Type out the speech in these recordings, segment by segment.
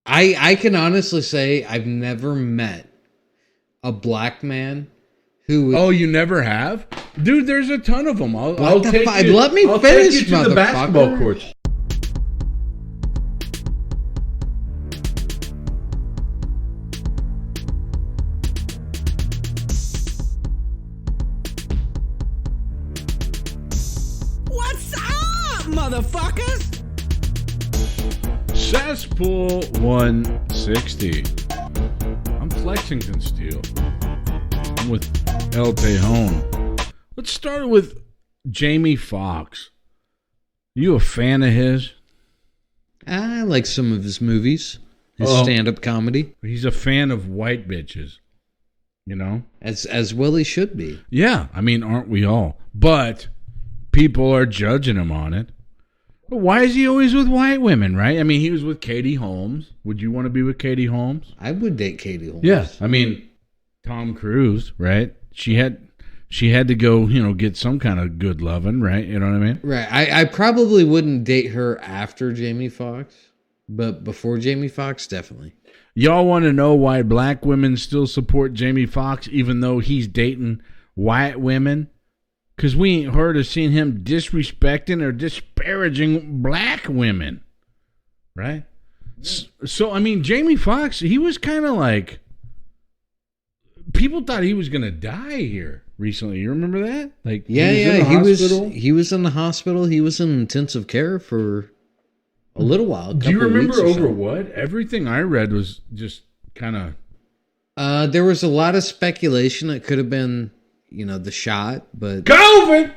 I can honestly say I've never met a black man who. Oh, you never have, dude? There's a ton of them. I'll take you. Let me I'll finish, take you to the basketball court. What's up, motherfuckers? Cesspool 160. I'm Flexington Steel. I'm with El Tejon. Let's start with Jamie Foxx. You a fan of his? I like some of his movies, his stand-up comedy. He's a fan of white bitches. You know? As well he should be. Yeah, I mean, aren't we all? But people are judging him on it. But why is he always with white women, right? I mean, he was with Katie Holmes. Would you want to be with Katie Holmes? I would date Katie Holmes. Yeah, I mean, Tom Cruise, right? She had to go, get some kind of good loving, right? You know what I mean? Right. I probably wouldn't date her after Jamie Foxx, but before Jamie Foxx, definitely. Y'all want to know why black women still support Jamie Foxx even though he's dating white women? Because we ain't heard or seen him disrespecting or disparaging black women, right? So, I mean, Jamie Foxx, he was kind of like, people thought he was going to die here recently. You remember that? Like, he was in the hospital. He was in intensive care for a little while. Do you remember over what? Everything I read was just kind of... there was a lot of speculation. It could have been... the shot, but COVID.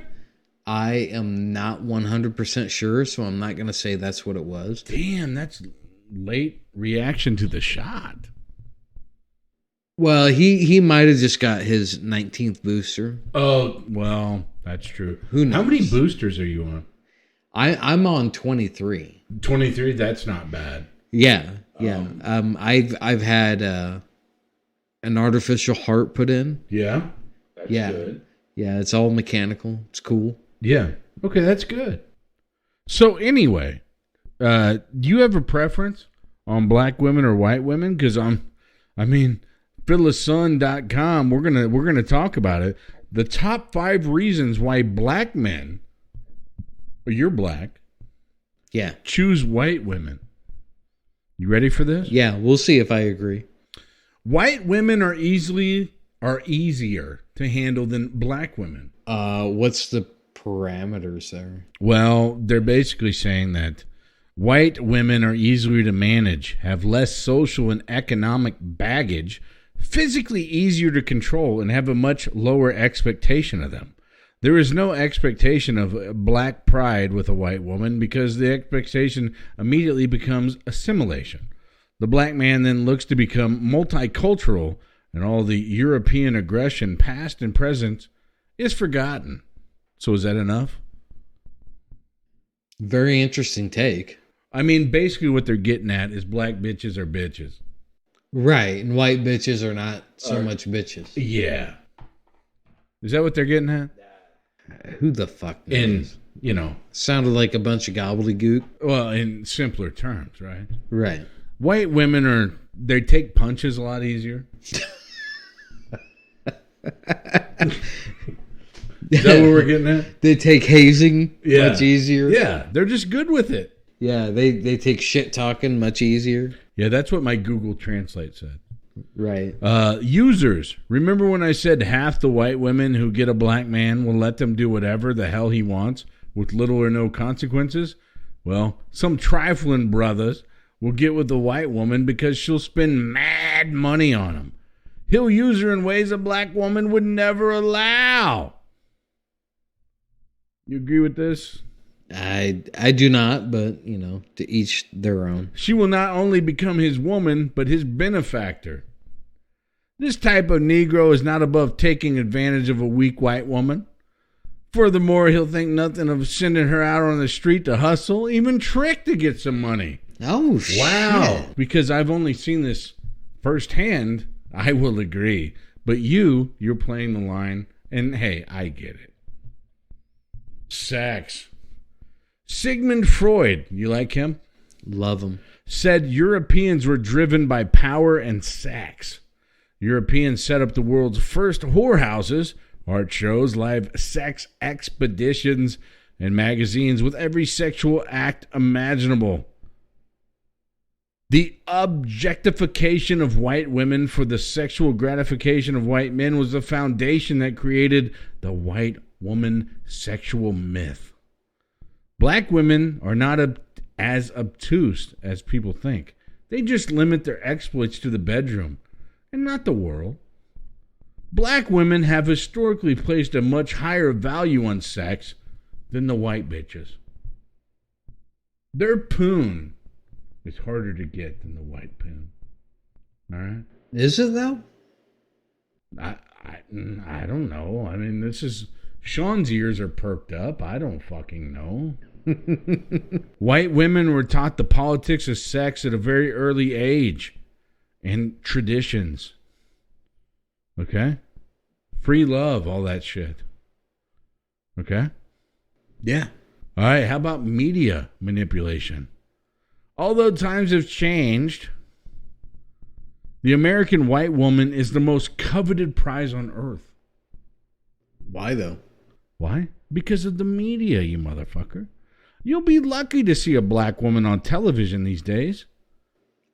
I am not 100% sure, so I'm not going to say that's what it was. Damn, that's late reaction to the shot. Well, he might have just got his 19th booster. Oh, well, that's true. Who knows? How many boosters are you on? I'm on 23. 23, that's not bad. Yeah. I've had an artificial heart put in. Yeah. That's good. Yeah, it's all mechanical. It's cool. Yeah. Okay, that's good. So anyway, do you have a preference on black women or white women? Because phyllissun.com, we're gonna talk about it. The top 5 reasons why black men, or you're black, choose white women. You ready for this? Yeah, we'll see if I agree. White women are easier to handle than black women. What's the parameters there? Well, they're basically saying that white women are easier to manage, have less social and economic baggage, physically easier to control, and have a much lower expectation of them. There is no expectation of black pride with a white woman because the expectation immediately becomes assimilation. The black man then looks to become multicultural, and all the European aggression, past and present, is forgotten. So is that enough? Very interesting take. I mean, basically what they're getting at is black bitches are bitches. Right, and white bitches are not so much bitches. Yeah. Is that what they're getting at? Who the fuck knows? Sounded like a bunch of gobbledygook. Well, in simpler terms, right? Right. White women they take punches a lot easier. Is that what we're getting at? They take hazing much easier. Yeah, they're just good with it. Yeah, they take shit talking much easier. Yeah, that's what my Google Translate said. Right. Users, remember when I said half the white women who get a black man will let them do whatever the hell he wants with little or no consequences? Well, some trifling brothers will get with the white woman because she'll spend mad money on him. He'll use her in ways a black woman would never allow. You agree with this? I do not, but, to each their own. She will not only become his woman, but his benefactor. This type of Negro is not above taking advantage of a weak white woman. Furthermore, he'll think nothing of sending her out on the street to hustle, even trick to get some money. Oh, shit. Wow. Because I've only seen this firsthand, I will agree. But you're playing the line, and hey, I get it. Sex. Sigmund Freud, you like him? Love him. said Europeans were driven by power and sex. Europeans set up the world's first whorehouses, art shows, live sex expeditions, and magazines with every sexual act imaginable. The objectification of white women for the sexual gratification of white men was the foundation that created the white woman sexual myth. Black women are not as obtuse as people think. They just limit their exploits to the bedroom and not the world. Black women have historically placed a much higher value on sex than the white bitches. Their poon is harder to get than the white poon. All right? Is it though? I don't know. I mean, this is... Sean's ears are perked up. I don't fucking know. White women were taught the politics of sex at a very early age and traditions. Okay? Free love, all that shit. Okay? Yeah. All right, how about media manipulation? Although times have changed, the American white woman is the most coveted prize on earth. Why though? Why? Because of the media, you motherfucker. You'll be lucky to see a black woman on television these days.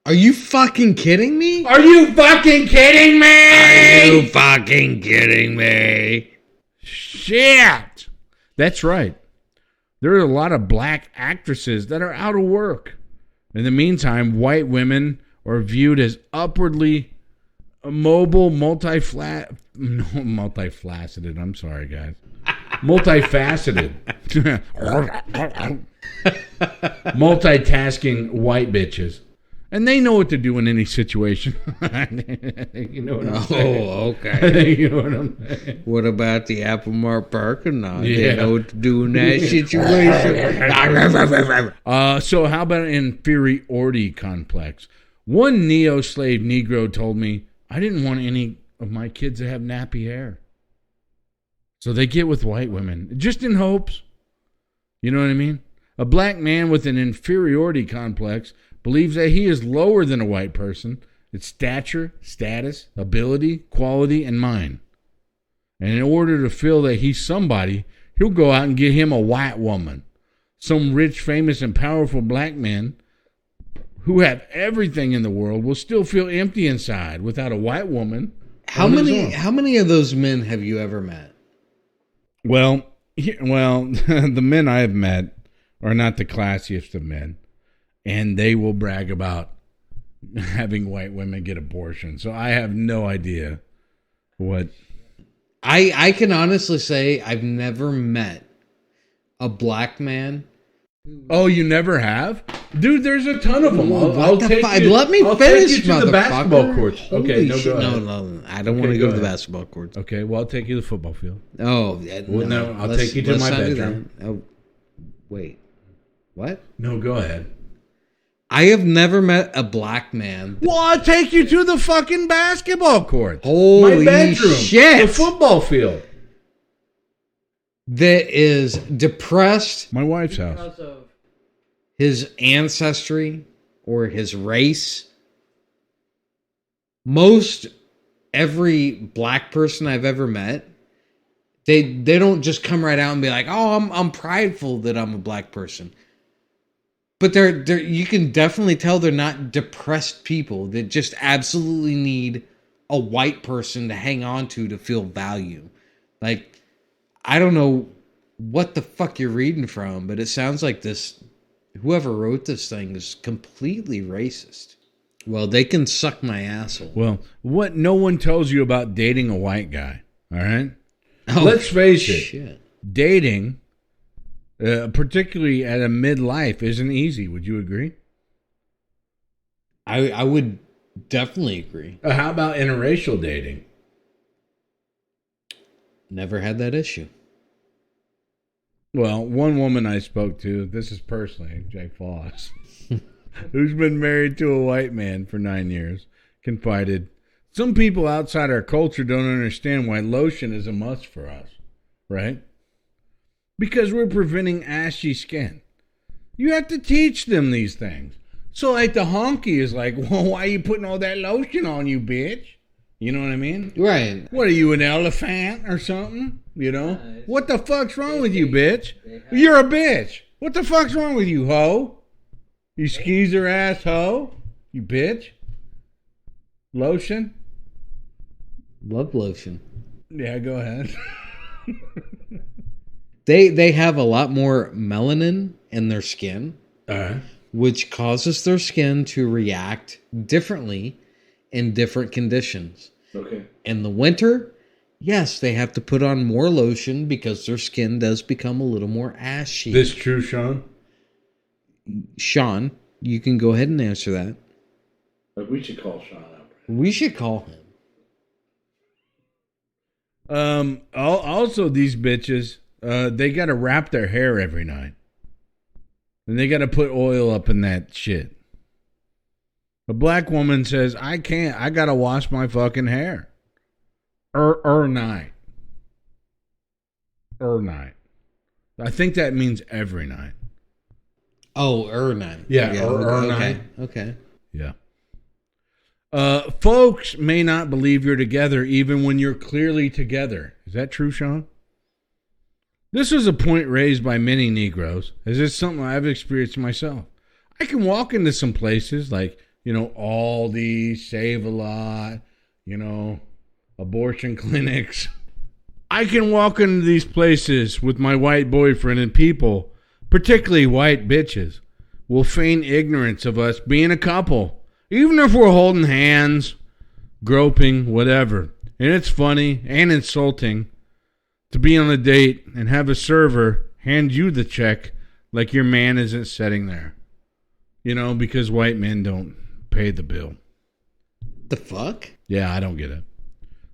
Are you fucking kidding me? Are you fucking kidding me? Are you fucking kidding me? Shit. That's right. There are a lot of black actresses that are out of work. In the meantime, white women are viewed as upwardly mobile, multifaceted. I'm sorry, guys. Multifaceted. Multitasking white bitches. And they know what to do in any situation. You know what I'm saying? Oh, okay. You know what I'm saying? What about the Apple Mart parking lot? Yeah. They know what to do in that situation. So how about an inferiority complex? One neo-slave Negro told me, I didn't want any of my kids to have nappy hair. So they get with white women, just in hopes. You know what I mean? A black man with an inferiority complex believes that he is lower than a white person in stature, status, ability, quality, and mind. And in order to feel that he's somebody, he'll go out and get him a white woman. Some rich, famous, and powerful black men who have everything in the world will still feel empty inside without a white woman. How many of those men have you ever met? Well, the men I have met are not the classiest of men, and they will brag about having white women get abortions. So I have no idea what. I can honestly say I've never met a black man. Oh, you never have? Dude, there's a ton of them. Let me I'll finish, take you to the basketball courts. Okay, Holy go ahead. No, I don't want to go to the basketball courts. Okay, well, I'll take you to the football field. Oh, yeah, No, I'll take you to my bedroom. Oh, wait. What? No, go ahead. I have never met a black man. Well, I'll take you to the fucking basketball court. Holy my bedroom. shit. The football field. That is depressed. My wife's house. Because of his ancestry or his race. Most every black person I've ever met, they don't just come right out and be like, "Oh, I'm prideful that I'm a black person." But they're you can definitely tell they're not depressed people that just absolutely need a white person to hang on to feel value. Like, I don't know what the fuck you're reading from, but it sounds like whoever wrote this thing is completely racist. Well, they can suck my asshole. Well, what no one tells you about dating a white guy, all right? Oh, let's face it, shit. Dating, particularly at a midlife, isn't easy. Would you agree? I would definitely agree. How about interracial dating? Never had that issue. Well, one woman I spoke to, this is personally, Jake Foss, who's been married to a white man for 9 years, confided, some people outside our culture don't understand why lotion is a must for us, right? Because we're preventing ashy skin. You have to teach them these things. So like the honky is like, well, why are you putting all that lotion on you, bitch? You know what I mean? Right. What are you, an elephant or something? You know? What the fuck's wrong with you, bitch? You're a bitch. What the fuck's wrong with you, hoe? You skeezer ass hoe? You bitch? Lotion? Love lotion. Yeah, go ahead. They have a lot more melanin in their skin, Uh-huh. which causes their skin to react differently in different conditions. Okay. In the winter, yes, they have to put on more lotion because their skin does become a little more ashy. This true, Sean? Sean, you can go ahead and answer that. Like we should call Sean up. We should call him. Also, these bitches, they got to wrap their hair every night. And they got to put oil up in that shit. A black woman says, I can't. I got to wash my fucking hair. Night. Night. I think that means every night. Oh, night. Yeah, okay. night. Okay. Yeah. Folks may not believe you're together even when you're clearly together. Is that true, Sean? This was a point raised by many Negroes, as it's something I've experienced myself. I can walk into some places like, Aldi, Save-A-Lot, abortion clinics. I can walk into these places with my white boyfriend and people, particularly white bitches, will feign ignorance of us being a couple. Even if we're holding hands, groping, whatever. And it's funny and insulting to be on a date and have a server hand you the check like your man isn't sitting there. Because white men don't pay the bill. The fuck? Yeah, I don't get it.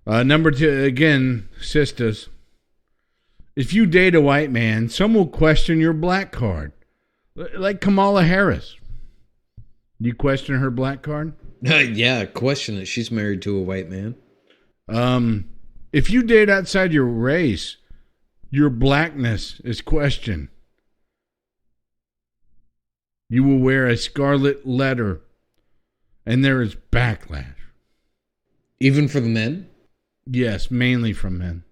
Number 2, again, sisters. If you date a white man, some will question your black card. Like Kamala Harris. You question her black card? Yeah, question it. She's married to a white man. If you date outside your race, your blackness is questioned. You will wear a scarlet letter, and there is backlash. Even for the men? Yes, mainly from men.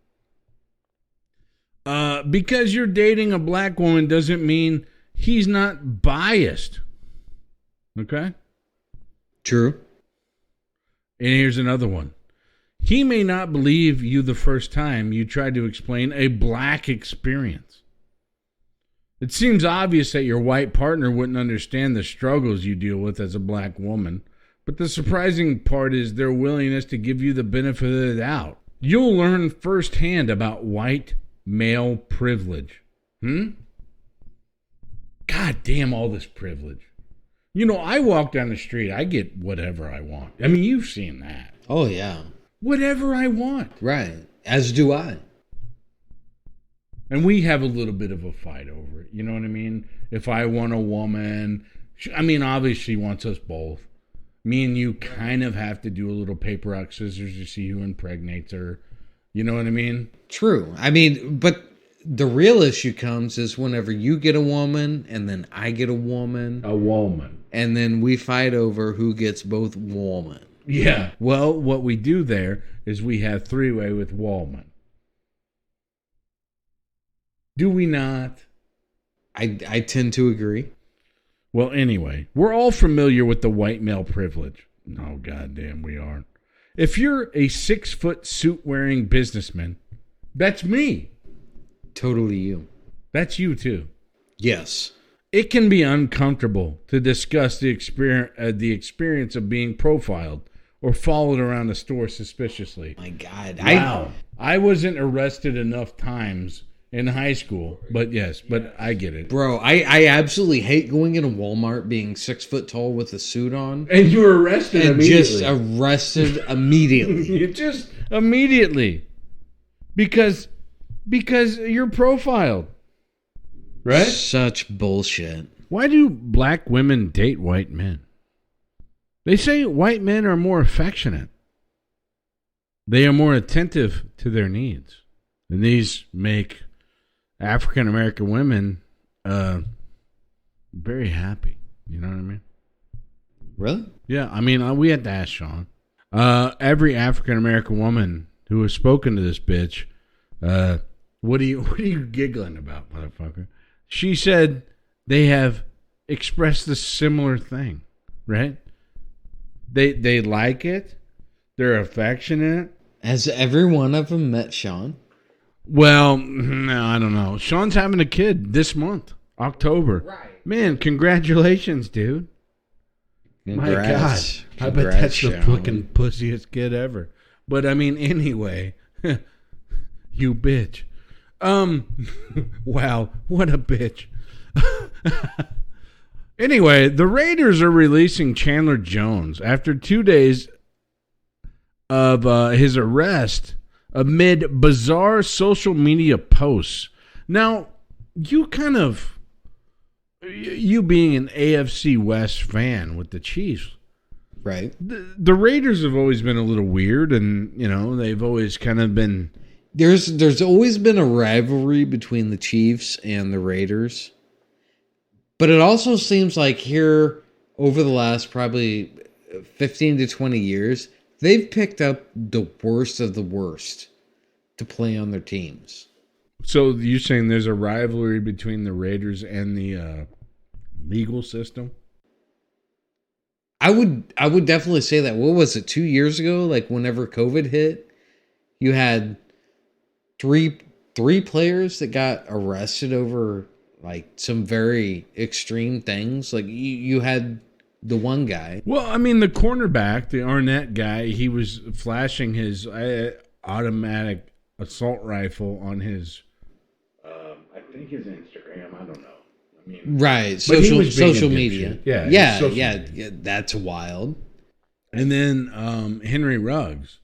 Because you're dating a black woman doesn't mean he's not biased. Okay? True. And here's another one. He may not believe you the first time you try to explain a black experience. It seems obvious that your white partner wouldn't understand the struggles you deal with as a black woman, but the surprising part is their willingness to give you the benefit of the doubt. You'll learn firsthand about white male privilege. God damn all this privilege. I walk down the street, I get whatever I want. I mean, you've seen that. Oh, yeah. Whatever I want. Right. As do I. And we have a little bit of a fight over it. You know what I mean? If I want a woman, obviously she wants us both. Me and you kind of have to do a little paper, rock, scissors to see who impregnates her. You know what I mean? True. But the real issue comes is whenever you get a woman and then I get a woman. A woman. And then we fight over who gets both woman. Yeah. Well, what we do there is we have three-way with woman. Do we not? I tend to agree. Well, anyway, we're all familiar with the white male privilege. No, goddamn, we aren't. If you're a 6-foot suit-wearing businessman, that's me. Totally you. That's you, too. Yes. It can be uncomfortable to discuss the experience of being profiled or followed around a store suspiciously. My God. Wow. I wasn't arrested enough times in high school, but yes, but I get it. Bro, I absolutely hate going into Walmart being 6 foot tall with a suit on. And you were arrested and immediately. just arrested immediately. You just immediately. Because you're profiled. Right? Such bullshit. Why do black women date white men? They say white men are more affectionate. They are more attentive to their needs. And these make African American women very happy. You know what I mean? Really? Yeah, I mean, we had to ask Sean. Every African American woman who has spoken to this bitch, what are you giggling about, motherfucker? She said they have expressed a similar thing, right? They like it. They're affectionate. Has every one of them met Sean? Well, no, I don't know. Sean's having a kid this month, October. Right. Man, congratulations, dude. Congrats. My God. I bet that's the Sean. fucking pussiest kid ever. But I mean, anyway, you bitch. Wow, what a bitch. Anyway, the Raiders are releasing Chandler Jones after 2 days of his arrest amid bizarre social media posts. Now, you being an AFC West fan with the Chiefs, Right. the Raiders have always been a little weird, and they've always kind of been. There's always been a rivalry between the Chiefs and the Raiders. But it also seems like here over the last probably 15 to 20 years, they've picked up the worst of the worst to play on their teams. So you're saying there's a rivalry between the Raiders and the legal system? I would definitely say that. What was it, 2 years ago? Like whenever COVID hit, you had three players that got arrested over like some very extreme things. Like you had the one guy. Well, I mean, the cornerback, the Arnett guy, he was flashing his automatic assault rifle on his, I think his Instagram. I don't know. I mean, Right, but he was being social a media. dipshit. Yeah, that's wild. And then Henry Ruggs,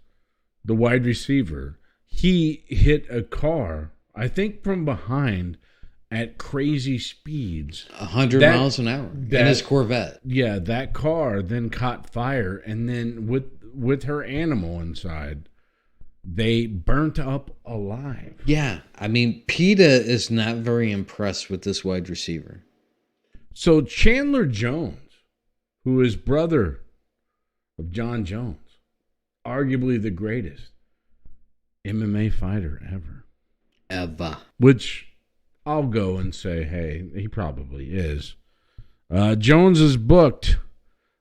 the wide receiver, he hit a car, I think from behind, at crazy speeds. 100 miles an hour in his Corvette. Yeah, that car then caught fire, and then with her animal inside, they burnt up alive. Yeah, I mean, PETA is not very impressed with this wide receiver. So Chandler Jones, who is brother of John Jones, arguably the greatest MMA fighter ever. Which I'll go and say, hey, he probably is. Jones is booked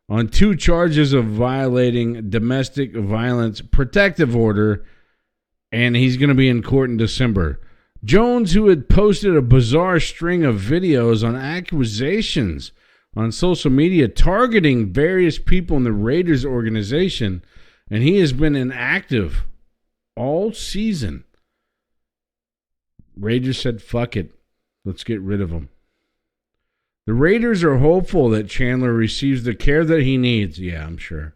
on 2 charges of violating domestic violence protective order, and he's going to be in court in December. Jones, who had posted a bizarre string of videos on accusations on social media targeting various people in the Raiders organization, and he has been inactive all season. Raiders said, fuck it. Let's get rid of him. The Raiders are hopeful that Chandler receives the care that he needs. Yeah, I'm sure.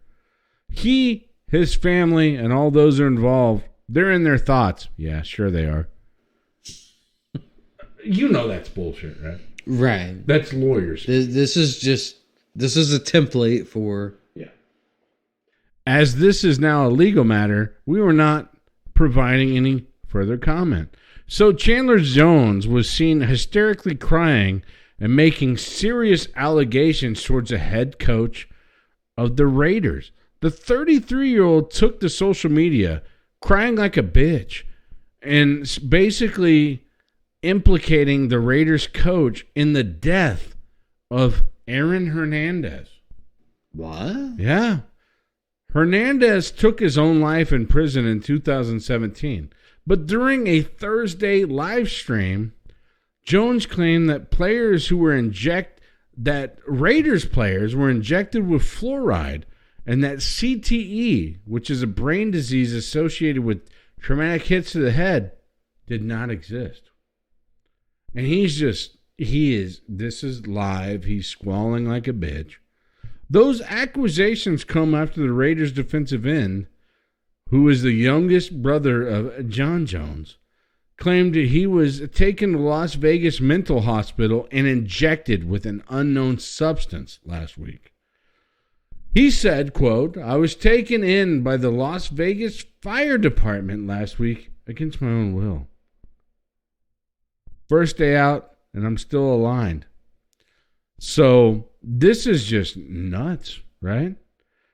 He, his family, and all those who are involved, they're in their thoughts. Yeah, sure they are. You know that's bullshit, right? Right. That's lawyers. This is a template for... Yeah. As this is now a legal matter, we were not providing any further comment. So Chandler Jones was seen hysterically crying and making serious allegations towards the head coach of the Raiders. The 33-year-old took to social media crying like a bitch and basically implicating the Raiders coach in the death of Aaron Hernandez. What? Yeah. Hernandez took his own life in prison in 2017. But during a Thursday live stream, Jones claimed that Raiders players were injected with fluoride, and that CTE, which is a brain disease associated with traumatic hits to the head, did not exist. And this is live. He's squalling like a bitch. Those accusations come after the Raiders defensive end, who is the youngest brother of John Jones, claimed that he was taken to Las Vegas Mental Hospital and injected with an unknown substance last week. He said, quote, "I was taken in by the Las Vegas Fire Department last week against my own will. First day out, and I'm still aligned." So this is just nuts, right?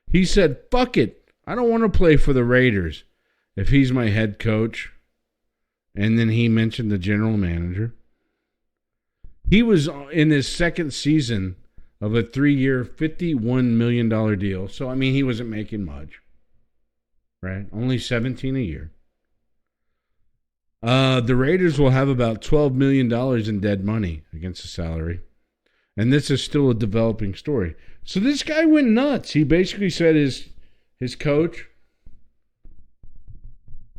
He said, fuck it. I don't want to play for the Raiders if he's my head coach. And then he mentioned the general manager. He was in his second season of a 3-year, $51 million deal. So, I mean, he wasn't making much, right? Only $17 a year. The Raiders will have about $12 million in dead money against the salary. And this is still a developing story. So this guy went nuts. He basically said his coach,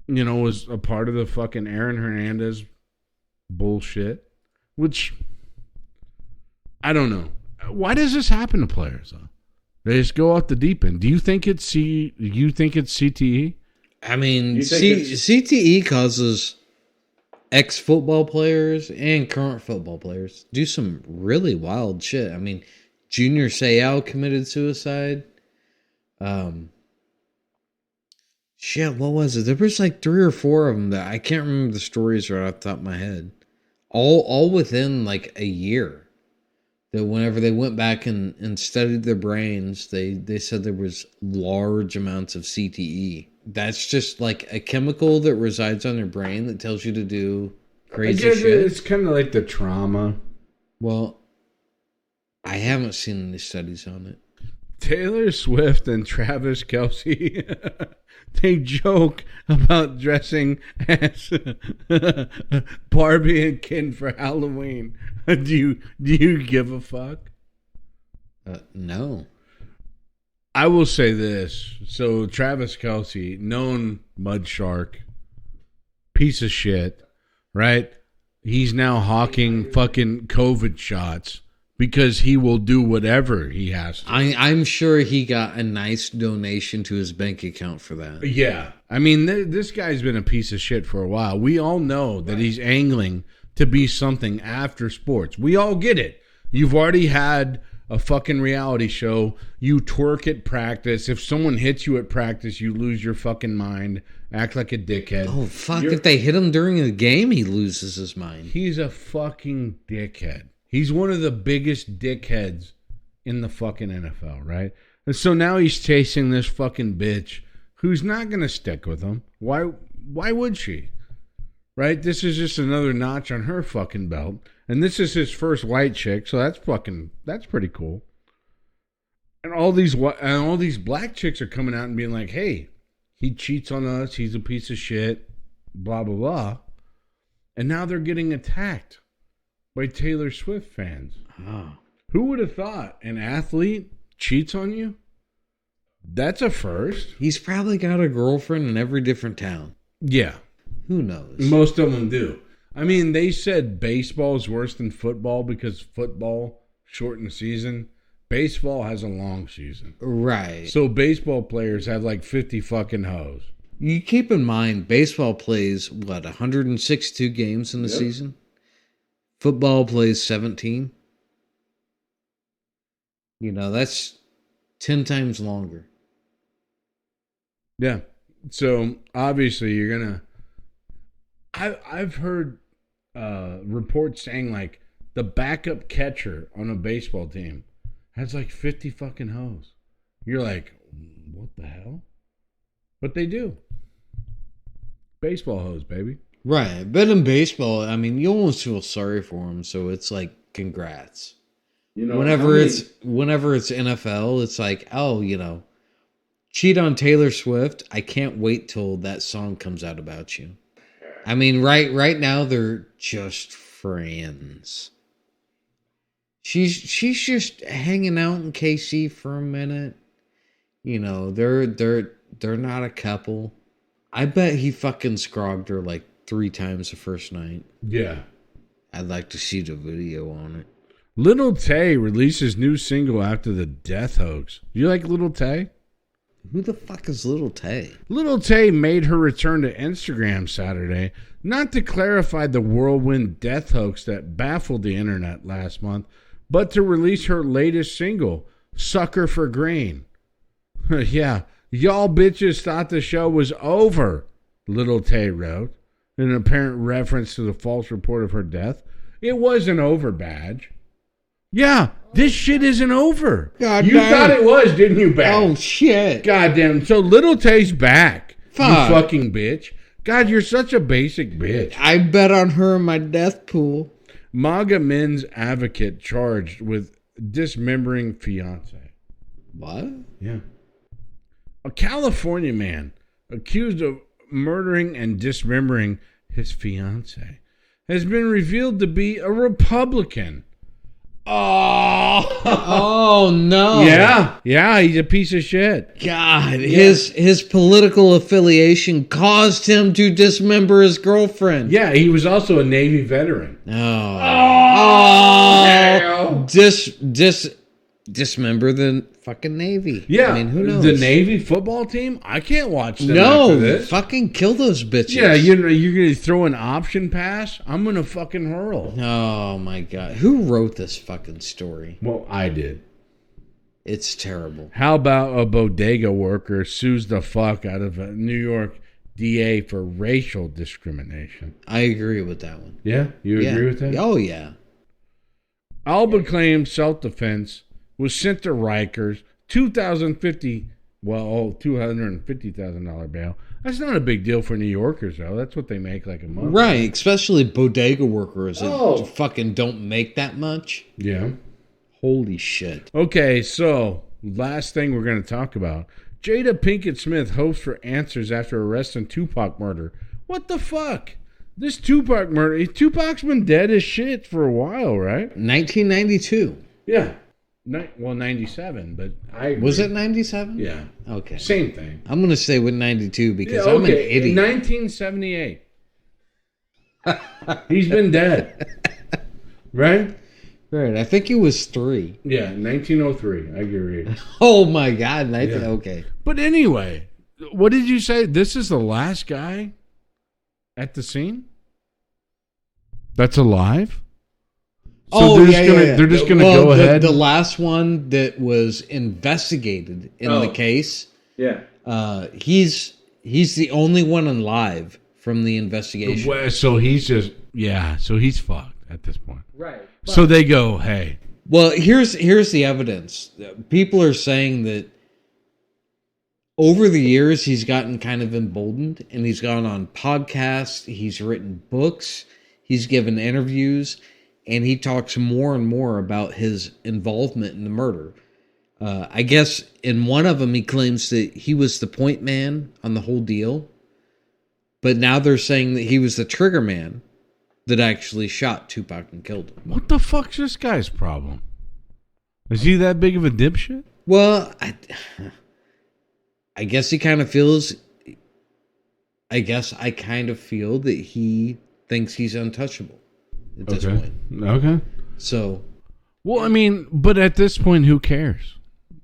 was a part of the fucking Aaron Hernandez bullshit, which I don't know. Why does this happen to players, though? They just go off the deep end. Do you think it's CTE? I mean, CTE causes ex-football players and current football players do some really wild shit. I mean, Junior Seau committed suicide. Shit, what was it? There was like 3 or 4 of them that I can't remember the stories right off the top of my head. All within like a year. That whenever they went back and studied their brains, they said there was large amounts of CTE. That's just like a chemical that resides on your brain that tells you to do crazy shit. It's kind of like the trauma. Well, I haven't seen any studies on it. Taylor Swift and Travis Kelce, they joke about dressing as Barbie and Ken for Halloween. Do you give a fuck? No. I will say this. So Travis Kelce, known mud shark, piece of shit, right? He's now hawking fucking COVID shots because he will do whatever he has to. I'm sure he got a nice donation to his bank account for that. Yeah. I mean, this guy's been a piece of shit for a while. We all know that he's angling to be something after sports. We all get it. You've already had a fucking reality show. You twerk at practice. If someone hits you at practice, you lose your fucking mind. Act like a dickhead. Oh, fuck. If they hit him during a game, he loses his mind. He's a fucking dickhead. He's one of the biggest dickheads in the fucking NFL, right? And so now he's chasing this fucking bitch who's not going to stick with him. Why would she? Right? This is just another notch on her fucking belt. And this is his first white chick, so that's pretty cool. And all these black chicks are coming out and being like, hey, he cheats on us, he's a piece of shit, blah, blah, blah. And now they're getting attacked by Taylor Swift fans. Oh. Who would have thought an athlete cheats on you? That's a first. He's probably got a girlfriend in every different town. Yeah. Who knows? Most of them do. I mean, they said baseball is worse than football because football shortened the season. Baseball has a long season. Right. So baseball players have like 50 fucking hoes. You keep in mind, baseball plays, 162 games in the season? Football plays 17. That's 10 times longer. Yeah. So obviously you're going to... I've heard reports saying like the backup catcher on a baseball team has like 50 fucking hoes. You're like, what the hell? But they do. Baseball hoes, baby. Right. But in baseball, I mean, you almost feel sorry for them, so it's like, congrats. Whenever it's NFL, it's like, oh, cheat on Taylor Swift. I can't wait till that song comes out about you. I mean, right now they're just friends. She's just hanging out in KC for a minute. They're not a couple. I bet he fucking scrogged her like 3 times the first night. Yeah. I'd like to see the video on it. Lil Tay releases new single after the death hoax. You like Lil Tay? Who the fuck is Lil Tay? Lil Tay made her return to Instagram Saturday, not to clarify the whirlwind death hoax that baffled the internet last month, but to release her latest single, Sucker for Grain. Yeah, y'all bitches thought the show was over, Lil Tay wrote, in an apparent reference to the false report of her death. It wasn't over, badge. Yeah, this shit isn't over. God you damn. thought it was, didn't you, Bad? Oh, shit. God damn. So Little Tay's back. Fuck. You fucking bitch. God, you're such a basic bitch. I bet on her in my death pool. MAGA men's advocate charged with dismembering fiance. What? Yeah. A California man accused of murdering and dismembering his fiance has been revealed to be a Republican. Oh no. Yeah, he's a piece of shit. God, his political affiliation caused him to dismember his girlfriend. Yeah, he was also a Navy veteran. Dismember the fucking Navy. Yeah, I mean, who knows? The Navy football team? I can't watch them after No, this. fucking kill those bitches. Yeah, you're going to throw an option pass? I'm going to fucking hurl. Oh my God, who wrote this fucking story? Well, I did. It's terrible. How about a bodega worker sues the fuck out of a New York DA for racial discrimination? I agree with that one. Yeah? You agree with that? Oh yeah. Alba claimed self-defense was sent to Rikers, $250,000 bail. That's not a big deal for New Yorkers, though. That's what they make like a month. Right, especially bodega workers that fucking don't make that much. Yeah. Holy shit. Okay, so last thing we're going to talk about. Jada Pinkett Smith hopes for answers after arresting Tupac murder. What the fuck? This Tupac murder, Tupac's been dead as shit for a while, right? 1992. Yeah. 97, but I agree. Was it 97? Yeah. Okay. Same thing. I'm going to say with 92 because Yeah, I'm an idiot. 1978. He's been dead. Right? Right. I think it was 3. Yeah, 1903. I agree. Oh my God. Yeah. Okay. But anyway, what did you say? This is the last guy at the scene? That's alive? So they're just going to go ahead. The last one that was investigated in the case. Yeah. He's the only one alive from the investigation. So he's just so he's fucked at this point. Right. So they go, hey. Well, here's the evidence. People are saying that over the years he's gotten kind of emboldened and he's gone on podcasts, he's written books, he's given interviews, and he talks more and more about his involvement in the murder. I guess in one of them he claims that he was the point man on the whole deal, but now they're saying that he was the trigger man that actually shot Tupac and killed him. What the fuck's this guy's problem? Is he that big of a dipshit? Well, I guess he kind of feels... I guess I kind of feel that he thinks he's untouchable at this point. Okay. So... Well, I mean, but at this point, who cares?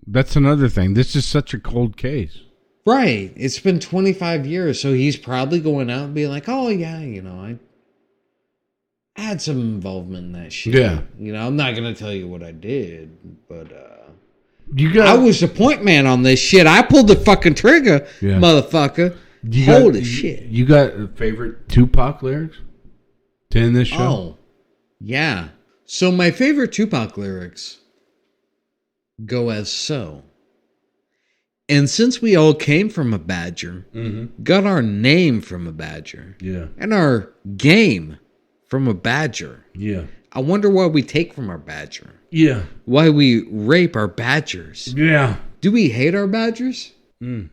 That's another thing. This is such a cold case. Right. It's been 25 years, so he's probably going out and being like, oh, yeah, I had some involvement in that shit. Yeah. I'm not going to tell you what I did, but I was the point man on this shit. I pulled the fucking trigger, motherfucker. Holy shit. You got favorite Tupac lyrics to end this show? Oh, yeah. So my favorite Tupac lyrics go as so. And since we all came from a badger, got our name from a badger, and our game from a badger, I wonder what we take from our badger. Yeah. Why we rape our badgers. Yeah. Do we hate our badgers? Mm.